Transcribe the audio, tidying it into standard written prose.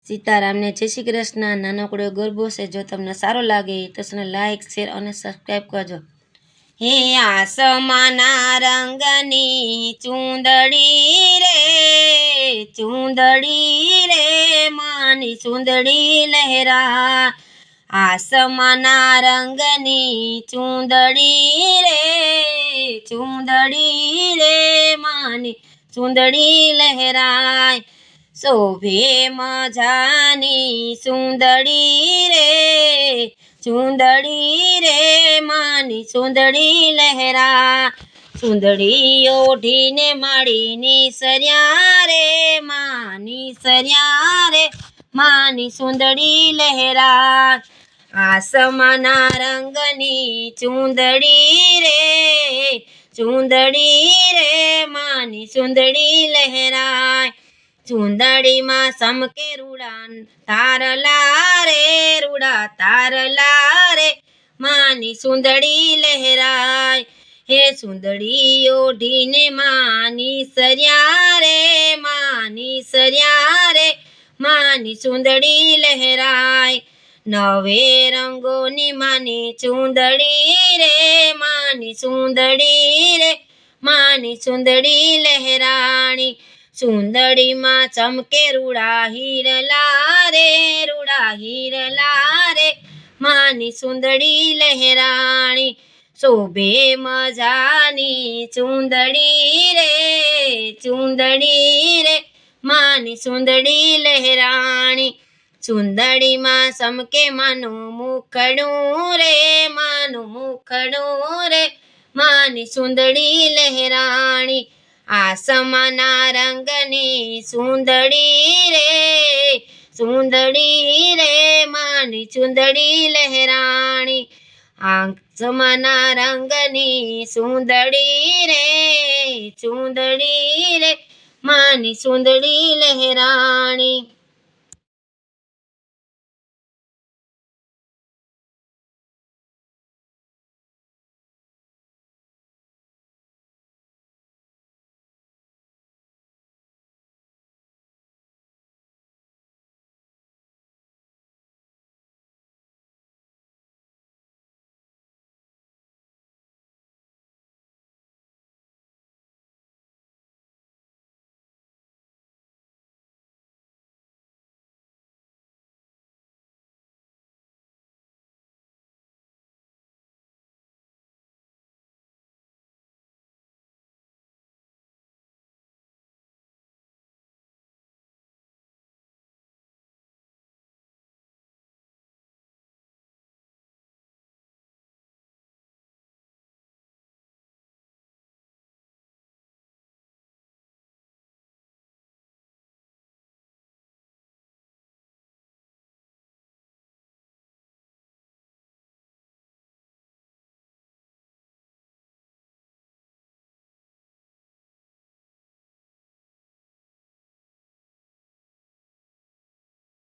સીતારામને જય શ્રી કૃષ્ણ। નાનકડો ગરબો છે, જો તમને સારો લાગે તો લાઈક શેર અને સબસ્ક્રાઈબ કરજો। હે આસમાના રંગની ચૂંદડી રે માની ચૂંદડી લહેરા। આસમાના રંગની ચૂંદડી રે માની ચૂંદડી લહેરાય। શોભે મજાની ચૂંદડી રે માની ચૂંદડી લહેરા। ચૂંદડી ઓઢીને માળીની સર્યા રે માની ચૂંદડી લહેરા। આસમાના રંગની ચૂંદડી રે માની ચૂંદડી લહેરાય। ચૂંદડીમાં સમકે રૂડા તારલા રે માની ચૂંદડી લહેરાય। હે ચૂંદડી ઓઢીને માની સર્યા રે માની ચૂંદડી લહેરાય। નવે રંગોની માની ચૂંદડી રે માની ચૂંદડી લહેરાણી। ચૂંદડીમાં ચમકે રૂડા હીરલા રે માની ચૂંદડી લહેરાણી। શોભે મજાની ચૂંદડી રે માની ચૂંદડી લહેરાણી। ચૂંદડીમાં ચમકે માનું મુખડું રે માની ચૂંદડી લહેરાણી। આસમાના રંગની ચૂંદડી રે માની ચૂંદડી લહેરાણી। આસમાના રંગની ચૂંદડી રે માની ચૂંદડી લહેરાણી।